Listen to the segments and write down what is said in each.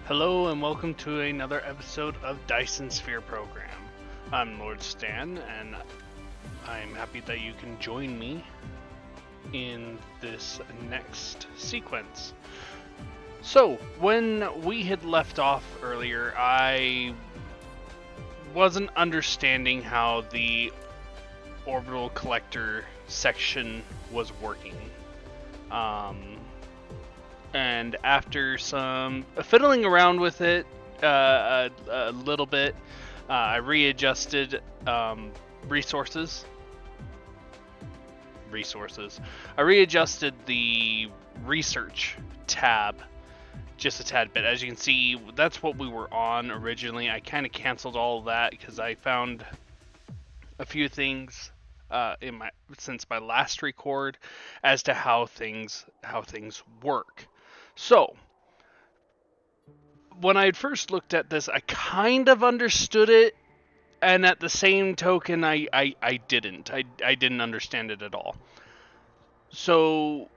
Hello and welcome to another episode of Dyson Sphere Program. I'm Lord Stan and I'm happy that you can join me in this next sequence. So, when we had left off earlier, I wasn't understanding how the orbital collector section was working. And after some fiddling around with it a little bit, I readjusted resources. I readjusted the research tab just a tad bit. As you can see, that's what we were on originally. I kind of canceled all of that because I found a few things since my last record as to how things work. So, when I had first looked at this, I kind of understood it, and at the same token, I didn't. I didn't understand it at all. So,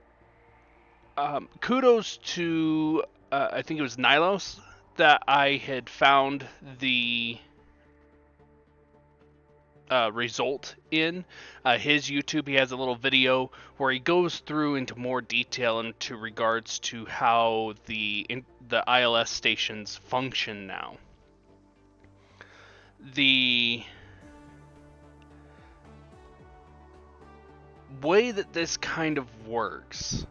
kudos to, I think it was Nilos, that I had found the result in his YouTube. He has a little video where he goes through into more detail into regards to how the ILS stations function now. The way that this kind of works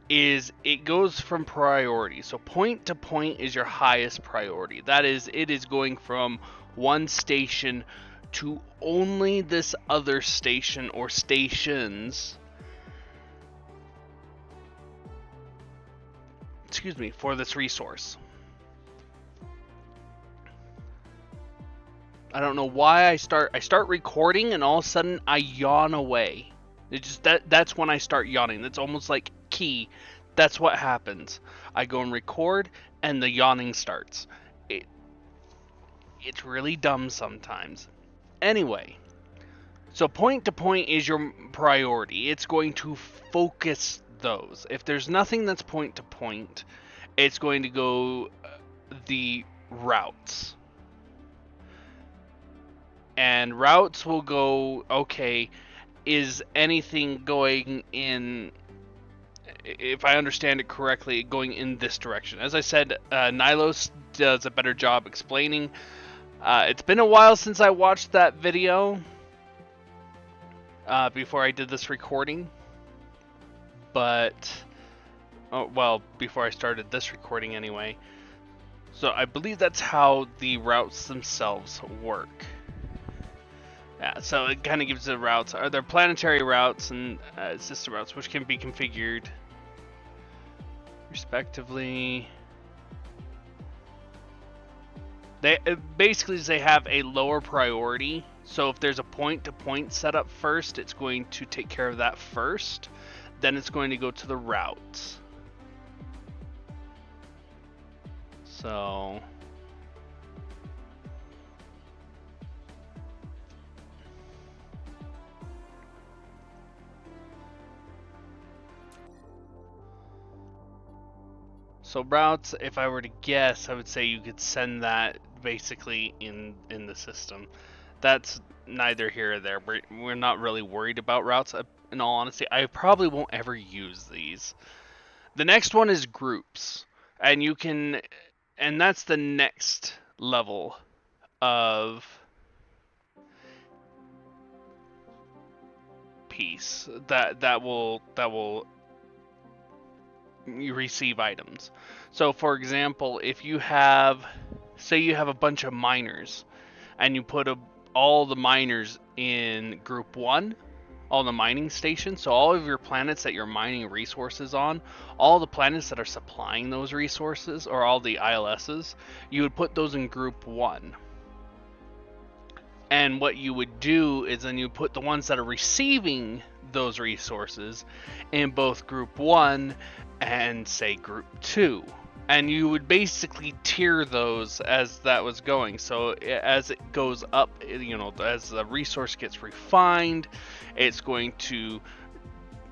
is it goes from priority. So point to point is your highest priority. That is, it is going from one station to only this other station or stations, for this resource. I don't know why I start recording and all of a sudden I yawn away. It just that's when I start yawning. That's almost like key. That's what happens. I go and record and the yawning starts. It's really dumb sometimes. Anyway, so point to point is your priority. It's going to focus those. If there's nothing that's point to point, it's going to go the routes. And routes will go, okay, is anything going in, if I understand it correctly, going in this direction? As I said, Nilos does a better job explaining. It's been a while since I watched that video before I did this recording, but before I started this recording anyway. So I believe that's how the routes themselves work. Yeah, so it kind of gives the routes. Are there planetary routes and system routes, which can be configured respectively? They have a lower priority. So if there's a point-to-point setup first, it's going to take care of that first. Then it's going to go to the routes. So routes, if I were to guess, I would say you could send that basically in the system. That's neither here or there. We're not really worried about routes. In all honesty, I probably won't ever use these. The next one is groups, and that's the next level of piece that will you receive items. So for example, if you have, say you have a bunch of miners and you put all the miners in group 1, all the mining stations, so all of your planets that you're mining resources on, all the planets that are supplying those resources, or all the ILSs, you would put those in group 1. And what you would do is then you put the ones that are receiving those resources in both group 1 and say group 2, and you would basically tier those as that was going. So as it goes up, as the resource gets refined, it's going to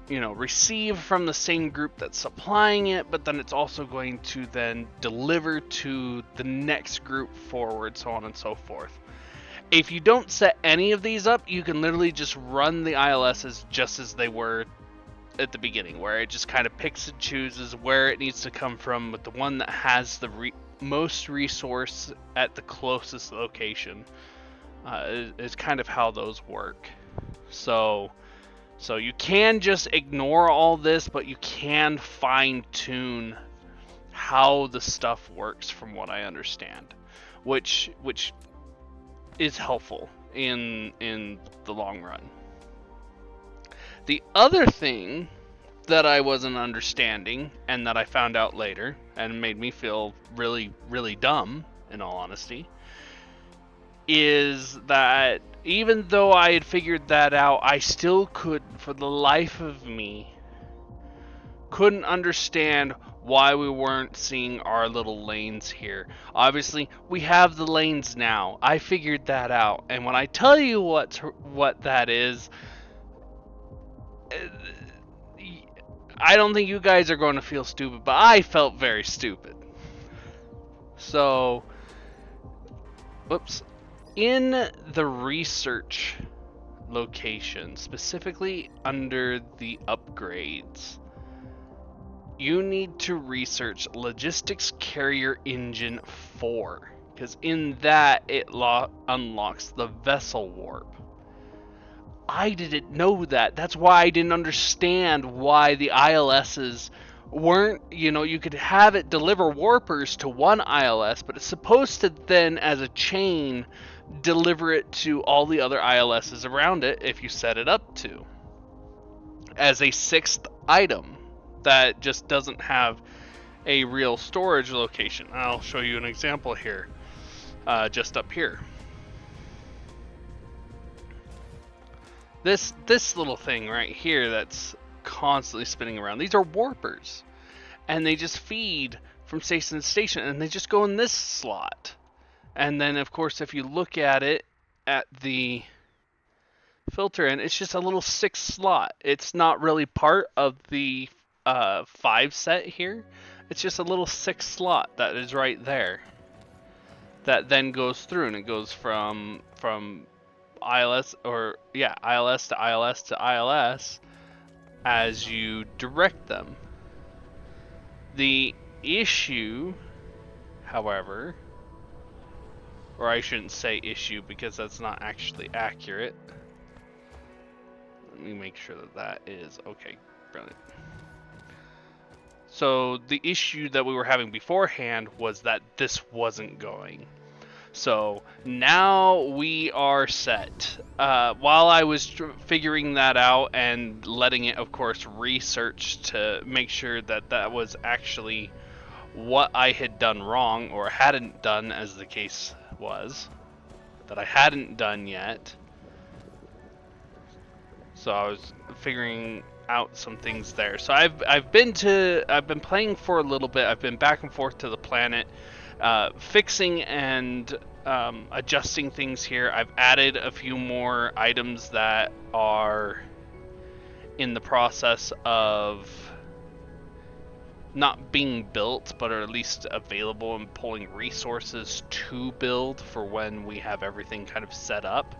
receive from the same group that's supplying it, but then it's also going to then deliver to the next group forward, so on and so forth. If you don't set any of these up, you can literally just run the ILSs just as they were at the beginning, where it just kind of picks and chooses where it needs to come from, with the one that has the most resource at the closest location is kind of how those work. So you can just ignore all this, but you can fine-tune how the stuff works from what I understand, which is helpful in the long run. The other thing that I wasn't understanding, and that I found out later, and made me feel really, really dumb, in all honesty, is that even though I had figured that out, I still could, for the life of me, couldn't understand why we weren't seeing our little lanes here. Obviously, we have the lanes now. I figured that out. And when I tell you what that is, I don't think you guys are going to feel stupid, but I felt very stupid. So, whoops. In the research location, specifically under the upgrades, you need to research Logistics Carrier Engine 4, because in that it unlocks the Vessel Warp. I didn't know that. That's why I didn't understand why the ILSs weren't, you could have it deliver warpers to one ILS, but it's supposed to then, as a chain, deliver it to all the other ILSs around it if you set it up to, as a sixth item that just doesn't have a real storage location. I'll show you an example here, just up here. This little thing right here that's constantly spinning around, these are warpers, and they just feed from station to station, and they just go in this slot. And then, of course, if you look at it at the filter end, it's just a little 6 slot. It's not really part of the 5 set here. It's just a little 6 slot that is right there. That then goes through, and it goes from ILS ILS to ILS to ILS as you direct them. The issue, however, or I shouldn't say issue because that's not actually accurate. Let me make sure that is okay. Brilliant. So the issue that we were having beforehand was that this wasn't going. So now we are set. While I was figuring that out and letting it, of course, research to make sure that that was actually what I had done wrong, or hadn't done, as the case was, that I hadn't done yet. So I was figuring out some things there. So I've been playing for a little bit. I've been back and forth to the planet, fixing and adjusting things here. I've added a few more items that are in the process of not being built, but are at least available, and pulling resources to build for when we have everything kind of set up.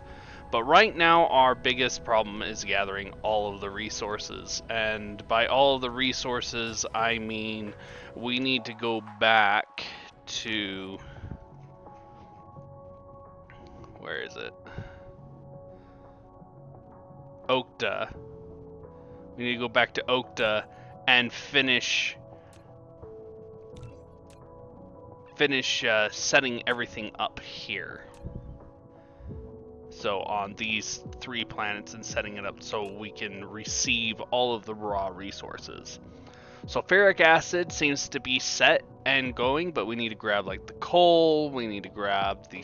But right now our biggest problem is gathering all of the resources, and by all of the resources I mean we need to go back to, where is it? Okta. We need to go back to Okta and finish setting everything up here. So on these 3 planets, and setting it up so we can receive all of the raw resources. So ferric acid seems to be set and going, but we need to grab like the coal, we need to grab the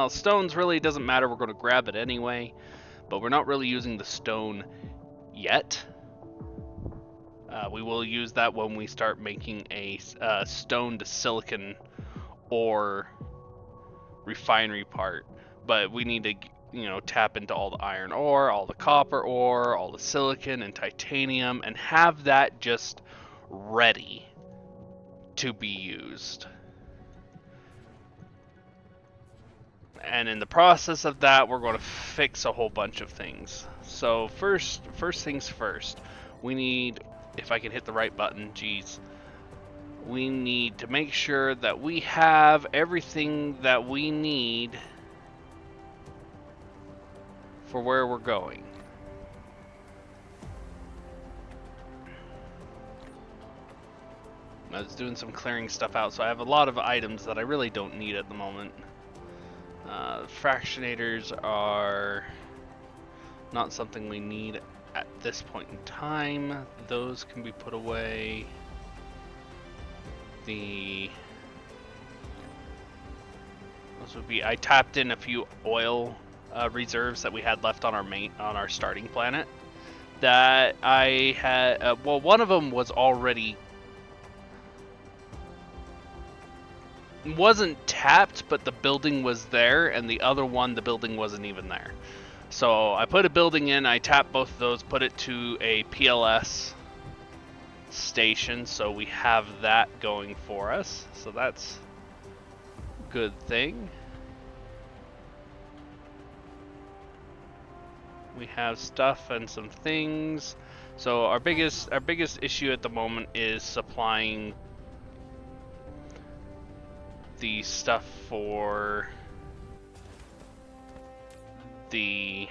stones really doesn't matter, we're going to grab it anyway, but we're not really using the stone yet. We will use that when we start making a stone to silicon or refinery part. But we need to tap into all the iron ore, all the copper ore, all the silicon and titanium, and have that just ready to be used. And in the process of that, we're going to fix a whole bunch of things. So first things first, we need, if I can hit the right button, geez, we need to make sure that we have everything that we need for where we're going. I was doing some clearing stuff out, so I have a lot of items that I really don't need at the moment. Fractionators are not something we need at this point in time. Those can be put away. Those would be. I tapped in a few oil reserves that we had left on our starting planet. That I had. Well, one of them was already. Wasn't tapped, but the building was there, and the other one, the building wasn't even there. So I put a building in, I tapped both of those, put it to a PLS station, so we have that going for us. So that's a good thing. We have stuff and some things. So our biggest issue at the moment is supplying the stuff for the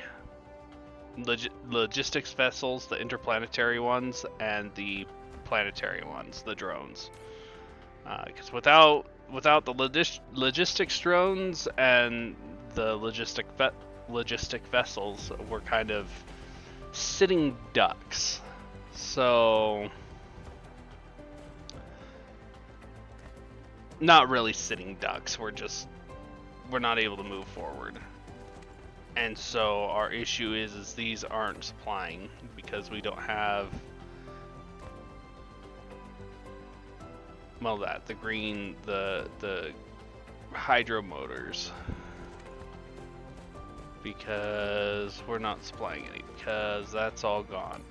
logistics vessels, the interplanetary ones, and the planetary ones, the drones. Because without the logistics drones and the logistic vessels, we're kind of sitting ducks. So not really sitting ducks, we're not able to move forward. And so our issue is these aren't supplying because we don't have, well, the green, the hydro motors, because we're not supplying any, because that's all gone.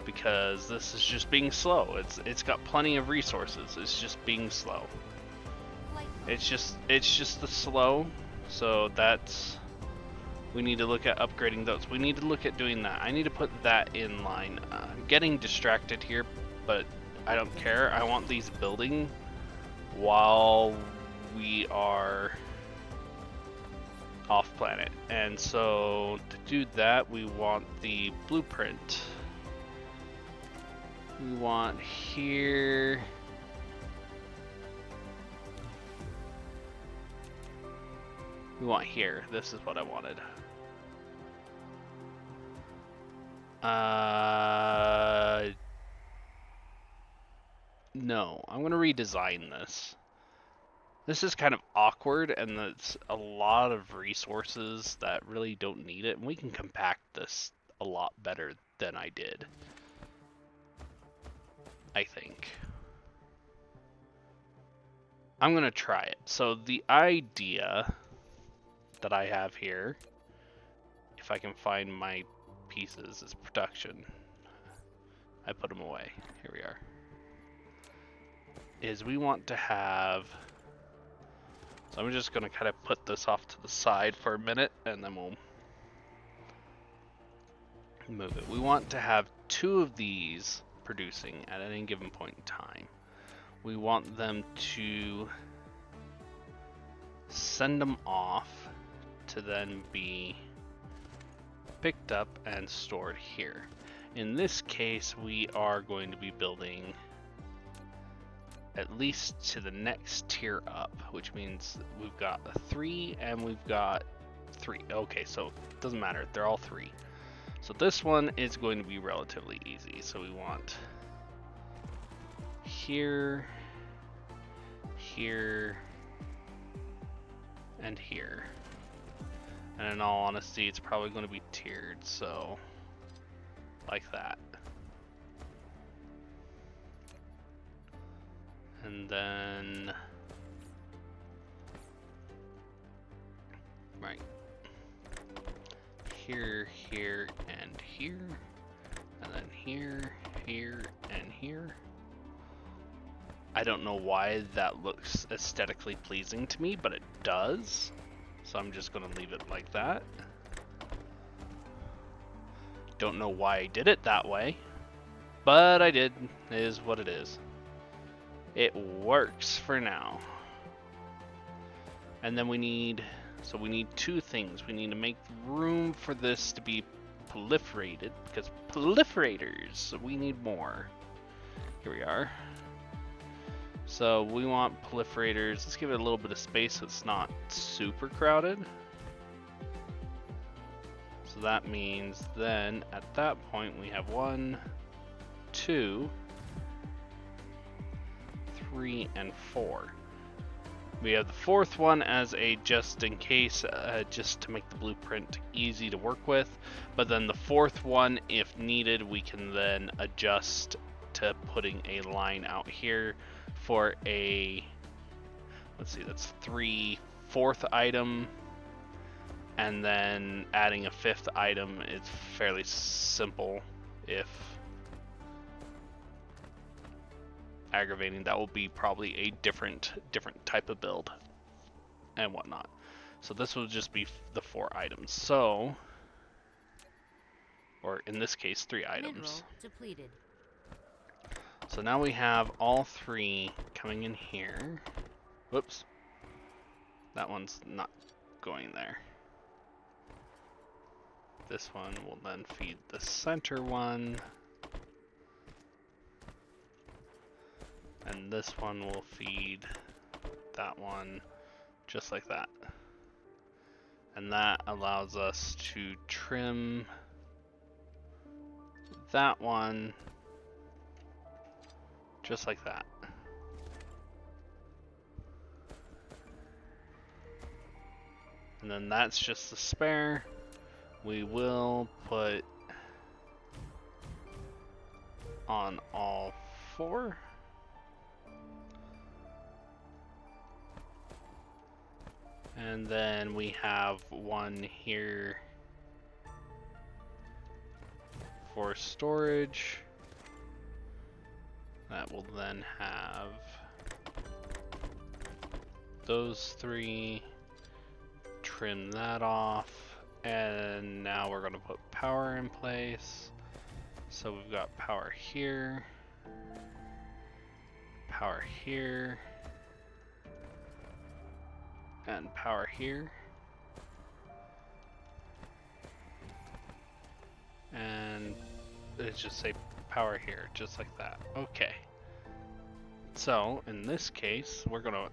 Because this is just being slow. It's got plenty of resources. It's just being slow. It's just the slow. So that's, we need to look at upgrading those. We need to look at doing that. I need to put that in line. I'm getting distracted here, but I don't care. I want these building while we are off planet. And so to do that, we want the blueprint. We want here. We want here. This is what I wanted. No, I'm gonna redesign this. This is kind of awkward, and it's a lot of resources that really don't need it, and we can compact this a lot better than I did, I think. I'm gonna try it. So the idea that I have here, if I can find my pieces, is production. I put them away. Here we are. Is we want to have, so I'm just gonna kind of put this off to the side for a minute and then we'll move it. We want to have 2 of these producing at any given point in time. We want them to send them off to then be picked up and stored here. In this case, we are going to be building at least to the next tier up, which means we've got a 3 and we've got 3. Okay, so it doesn't matter, they're all 3. So this one is going to be relatively easy. So we want here, here, and here. And in all honesty, it's probably going to be tiered, so like that. And then, right. here, here, and here. And then here, here, and here. I don't know why that looks aesthetically pleasing to me, but it does. So I'm just gonna leave it like that. Don't know why I did it that way, but I did. It is what it is. It works for now. And then we need two things. We need to make room for this to be proliferated, because proliferators, we need more. Here we are. So we want proliferators. Let's give it a little bit of space so it's not super crowded. So that means then at that point we have 1, 2, 3, and 4. We have the fourth one as a just in case, just to make the blueprint easy to work with. But then the fourth one, if needed, we can then adjust to putting a line out here for a, let's see, that's 3 fourth item. And then adding a 5th item is fairly simple. If aggravating, that will be probably a different type of build and whatnot. So this will just be the 4 items. So, or in this case, 3 items. Depleted. So now we have all 3 coming in here. Whoops. That one's not going there. This one will then feed the center one. And this one will feed that one, just like that. And that allows us to trim that one, just like that. And then that's just the spare. We will put on all 4. And then we have one here for storage. That will then have those 3. Trim that off. And now we're going to put power in place. So we've got power here, power here, and power here. And let's just say power here, just like that. Okay. So in this case, we're gonna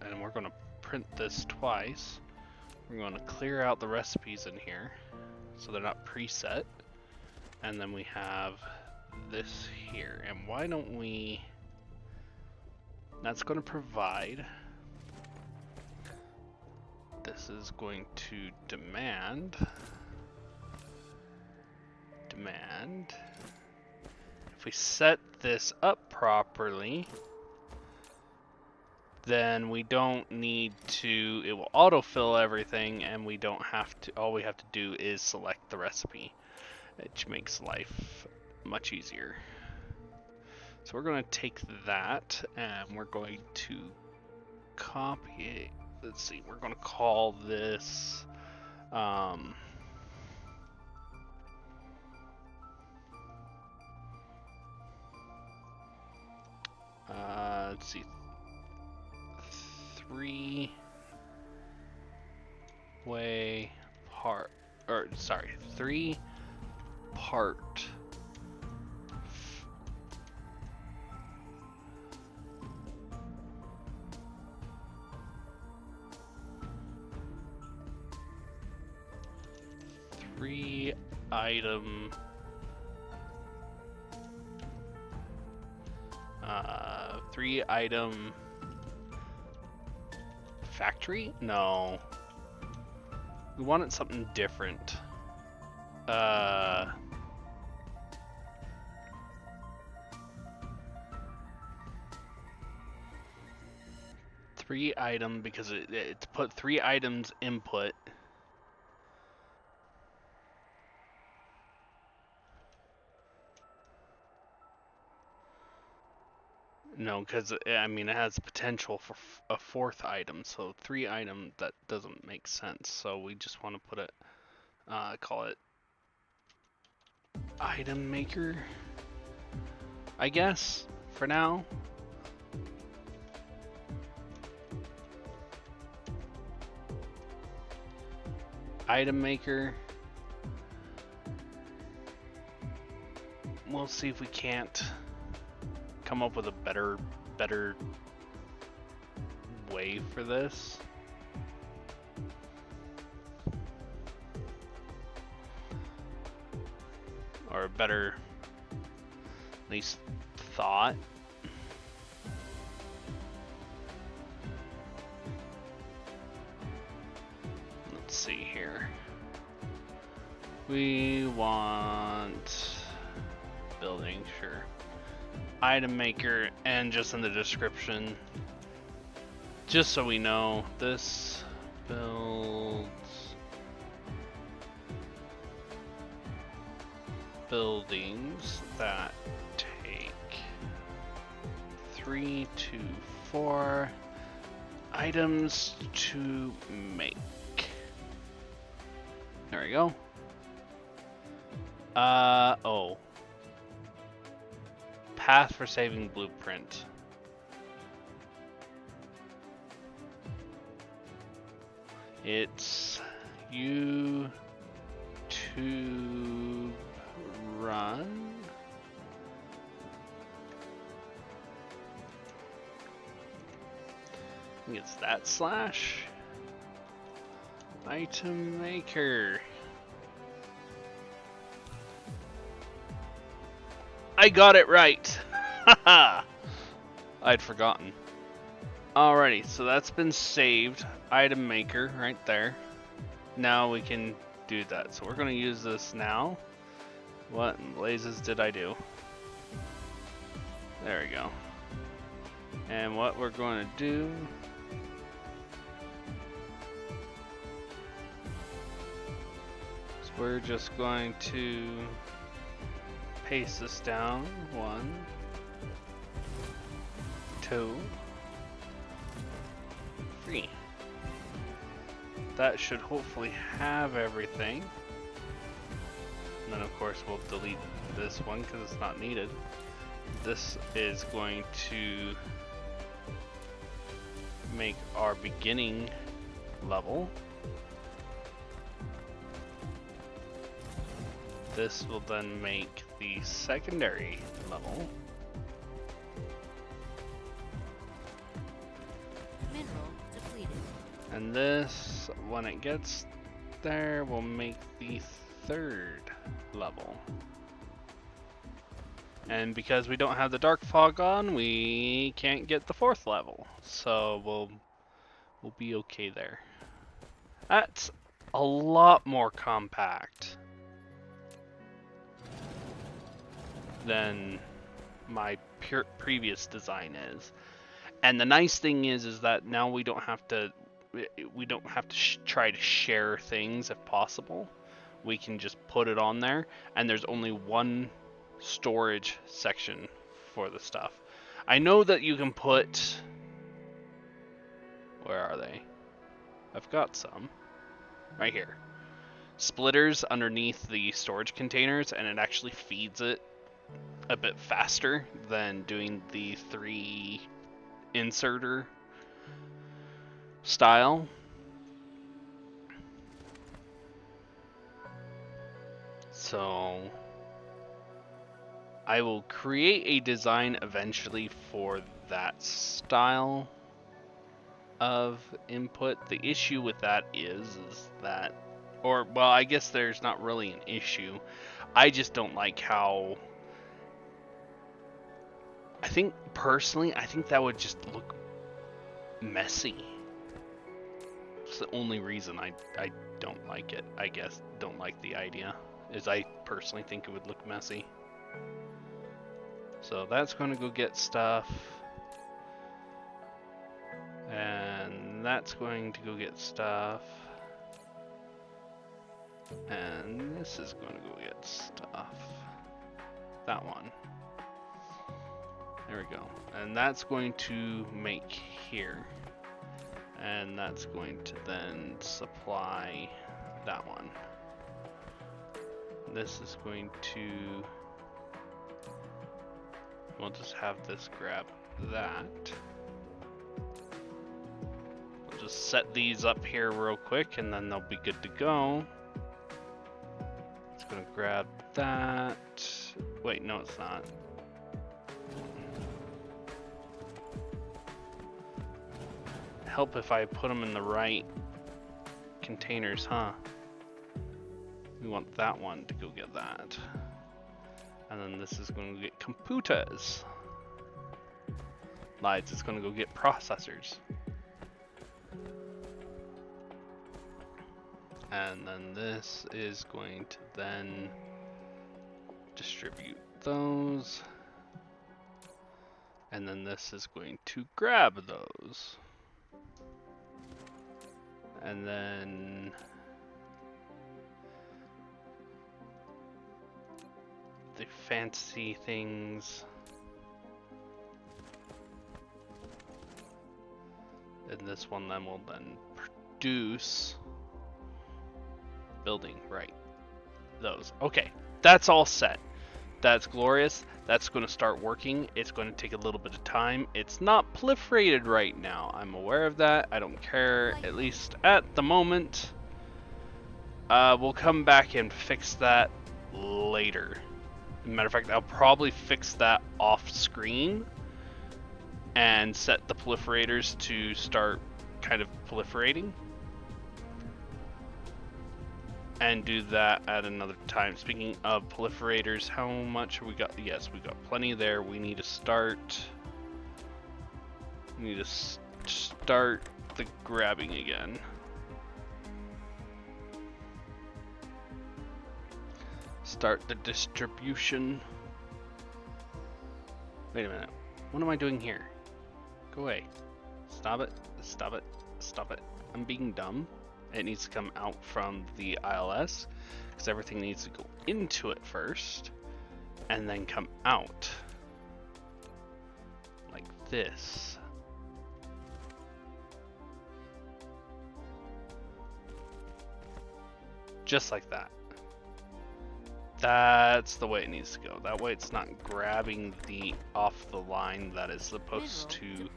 print this twice. We're going to clear out the recipes in here so they're not preset. And then we have this here. And why don't we... That's going to provide... This is going to demand... If we set this up properly... then we don't need to, it will autofill everything, and we don't have to, all we have to do is select the recipe, which makes life much easier. So we're going to take that, and we're going to copy it. Let's see, we're going to call this, let's see, 3-way part, or sorry, 3-part item 3-item factory? No. We wanted something different. 3-item because it's put 3 items input. No, because I mean it has potential for a fourth item, so 3 item that doesn't make sense. So we just want to put it, call it item maker, I guess, for now. Item maker. We'll see if we can't come up with a better way for this. Or a better, at least, thought. Let's see here. We want building, sure. Item maker, and just in the description, just so we know, this builds buildings that take 3 to 4 items to make. There we go. Oh. Path for saving blueprint. It's YouTube run. I think it's that slash item maker. I got it right. Haha. I'd forgotten. Alrighty, so that's been saved. Item maker right there. Now we can do that. So we're going to use this now. What in blazes did I do? There we go. And what we're going to do is we're just going to paste this down. 1, 2, 3. That should hopefully have everything. And then of course we'll delete this one because it's not needed. This is going to make our beginning level. This will then make the secondary level. Mineral depleted. And this, when it gets there, will make the third level. And because we don't have the dark fog on, we can't get the fourth level. So we'll be okay there. That's a lot more compact than my previous design is. And the nice thing is that now we don't have to try to share things if possible. We can just put it on there, and there's only one storage section for the stuff. I know that you can put, where are they? I've got some right here. Splitters underneath the storage containers, and it actually feeds it a bit faster than doing the 3 inserter style. So I will create a design eventually for that style of input. The issue with that is that, or well, I guess there's not really an issue. I just don't like how, I think personally, I think that would just look messy. It's the only reason I don't like it, I guess. Don't like the idea, is I personally think it would look messy. So that's going to go get stuff. And that's going to go get stuff. And this is going to go get stuff. That one. There we go. And that's going to make here. And that's going to then supply that one. This is going to... We'll just have this grab that. We'll just set these up here real quick and then they'll be good to go. It's gonna grab that. Wait, no it's not. Help if I put them in the right containers, huh? We want that one to go get that. And then this is going to get computers. Lights is going to go get processors. And then this is going to then distribute those. And then this is going to grab those. And then the fancy things. And this one then will then produce building, right? Those. Okay, that's all set. That's glorious. That's going to start working. It's going to take a little bit of time. It's not proliferated right now. I'm aware of that. I don't care, at least at the moment. We'll come back and fix that later. Matter of fact, I'll probably fix that off screen and set the proliferators to start kind of proliferating. And do that at another time. Speaking of proliferators, how much we got? Yes, we got plenty there. We need to start. We need to start the grabbing again. Start the distribution. Wait a minute. What am I doing here? Go away. Stop it. Stop it. Stop it. I'm being dumb. It needs to come out from the ILS because everything needs to go into it first and then come out like this. Just like that. That's the way it needs to go. That way it's not grabbing the off the line that is supposed to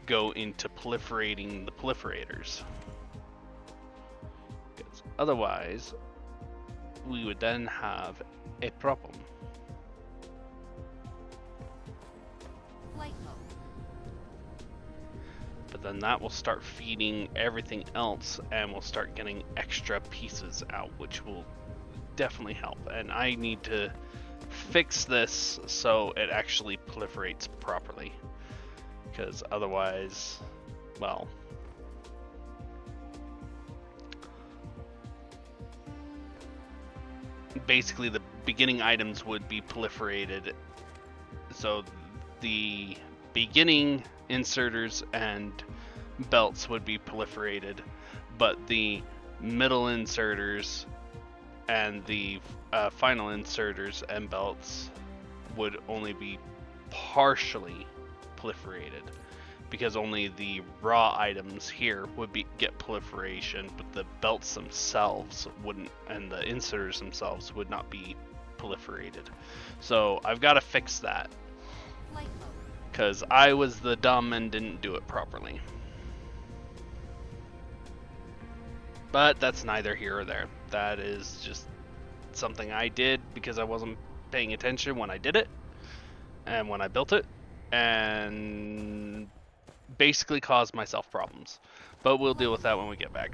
go into proliferating the proliferators. Otherwise, we would then have a problem. Flight mode. But then that will start feeding everything else and we'll start getting extra pieces out, which will definitely help. And I need to fix this so it actually proliferates properly. Because otherwise, well... basically the beginning items would be proliferated, so the beginning inserters and belts would be proliferated, but the middle inserters and the final inserters and belts would only be partially proliferated, because only the raw items here would get proliferation, but the belts themselves wouldn't, and the inserters themselves would not be proliferated. So I've got to fix that, because I was the dumb and didn't do it properly. But that's neither here or there. That is just something I did because I wasn't paying attention when I did it and when I built it, and basically caused myself problems. But we'll deal with that when we get back.